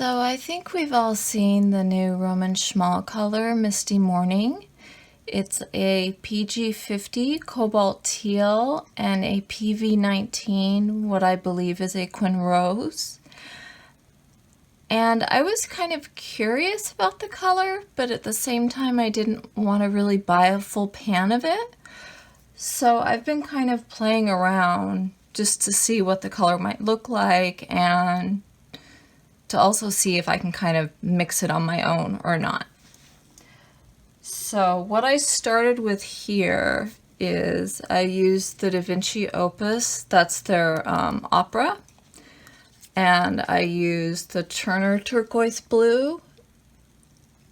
So I think we've all seen the new Roman Szmal color, Misty Morning. It's a PG50 cobalt teal and a PV19, what I believe is a Quin Rose. And I was kind of curious about the color, but at the same time I didn't want to really buy a full pan of it. So I've been kind of playing around just to see what the color might look like and to also see if I can kind of mix it on my own or not. So what I started with here is I used the Vinci Opus, that's their opera, and I used the Turner Turquoise Blue,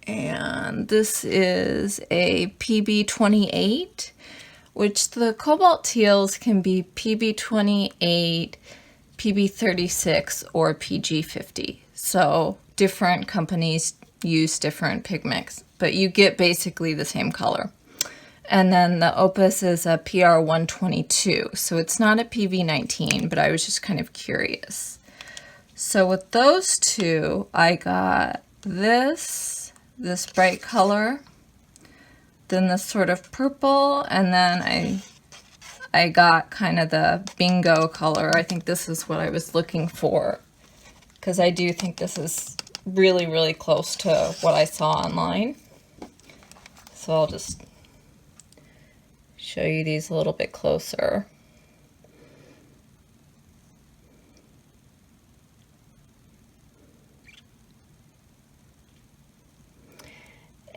and this is a PB28, which the cobalt teals can be PB28, PB36, or PG50. So different companies use different pigments, but you get basically the same color. And then the Opus is a PR122, so it's not a PV19, but I was just kind of curious. So with those two, I got this bright color, then this sort of purple, and then I got kind of the bingo color. I think this is what I was looking for, because I do think this is really, really close to what I saw online. So I'll just show you these a little bit closer.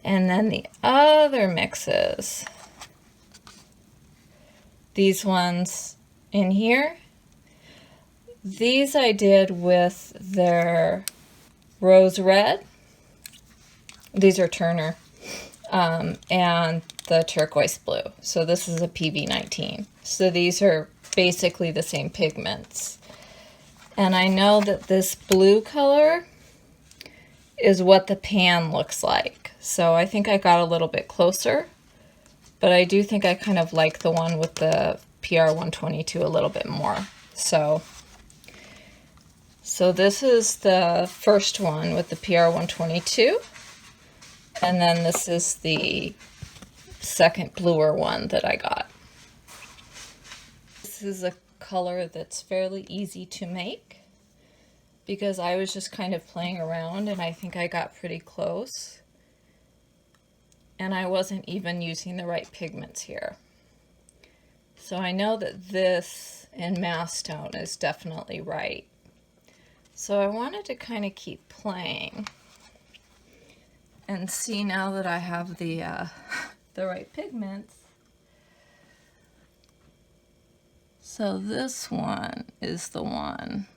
And then the other mixes, these ones in here, these I did with their Rose Red. These are Turner, and the Turquoise Blue. So this is a PV19. So these are basically the same pigments. And I know that this blue color is what the pan looks like. So I think I got a little bit closer, but I do think I kind of like the one with the PR122 a little bit more. So this is the first one with the PR122, and then this is the second bluer one that I got. This is a color that's fairly easy to make because I was just kind of playing around and I think I got pretty close. And I wasn't even using the right pigments here. So I know that this in mass tone is definitely right. So I wanted to kind of keep playing and see now that I have the right pigments. So this one is the one.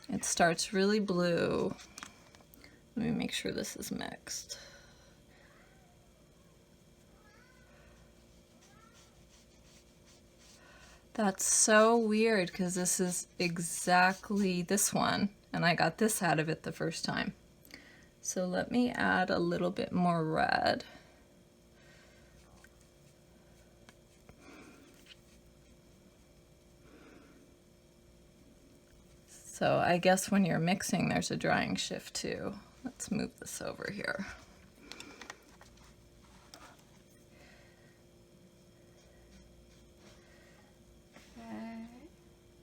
It starts really blue. Let me make sure this is mixed. That's so weird because this is exactly this one, and I got this out of it the first time. So let me add a little bit more red. So I guess when you're mixing, there's a drying shift too. Let's move this over here.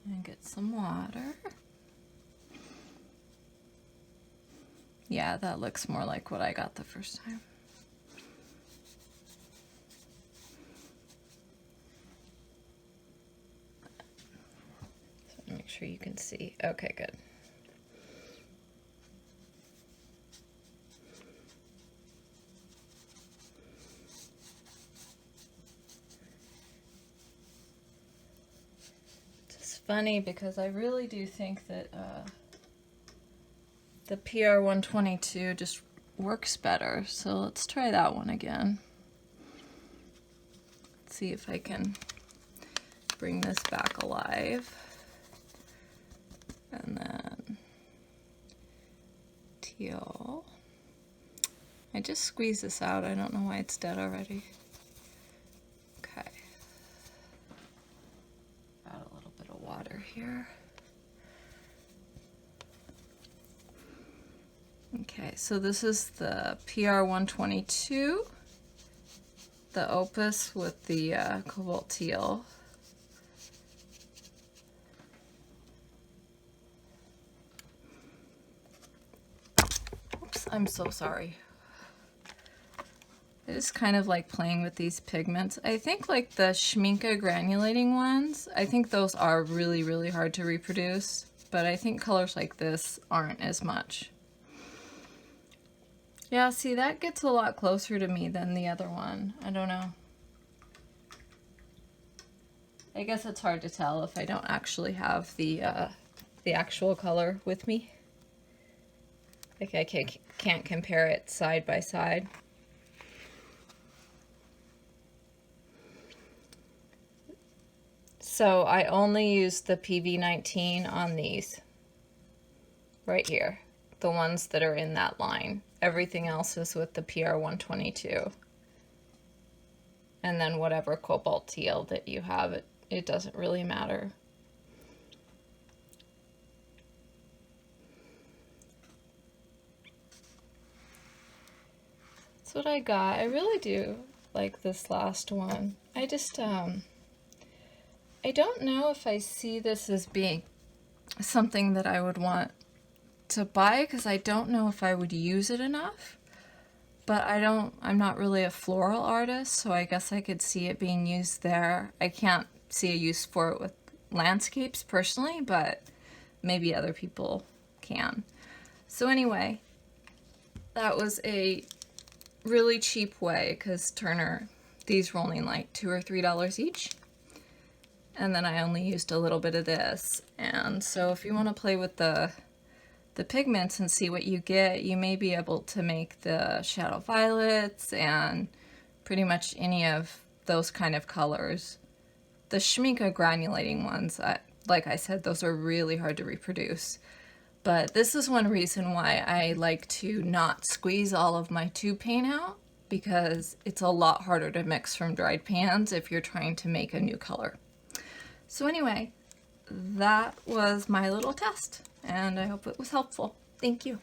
And get some water. Yeah, that looks more like what I got the first time. So make sure you can see. Okay, good. Funny because I really do think that the PR122 just works better. So let's try that one again. Let's see if I can bring this back alive. And then teal. I just squeezed this out. I don't know why it's dead already. Okay. Add a little bit of water here. Okay, so this is the PR122, the Opus with the cobalt teal. Oops, I'm so sorry. I just kind of like playing with these pigments. I think like the Schmincke granulating ones, I think those are really, really hard to reproduce, but I think colors like this aren't as much. Yeah, see, that gets a lot closer to me than the other one. I don't know. I guess it's hard to tell if I don't actually have the actual color with me. Like I can't compare it side by side. So I only used the PV19 on these right here, the ones that are in that line. Everything else is with the PR122. And then whatever cobalt teal that you have, it doesn't really matter. That's what I got. I really do like this last one. I just, I don't know if I see this as being something that I would want to buy, because I don't know if I would use it enough. But I'm not really a floral artist, so I guess I could see it being used there. I can't see a use for it with landscapes personally, but maybe other people can. So anyway, that was a really cheap way, because Turner, these were only like $2 or $3 each. And then I only used a little bit of this. And so if you want to play with the pigments and see what you get, you may be able to make the shadow violets and pretty much any of those kind of colors. The Schmincke granulating ones, like I said, those are really hard to reproduce. But this is one reason why I like to not squeeze all of my tube paint out, because it's a lot harder to mix from dried pans if you're trying to make a new color. So anyway, that was my little test, and I hope it was helpful. Thank you.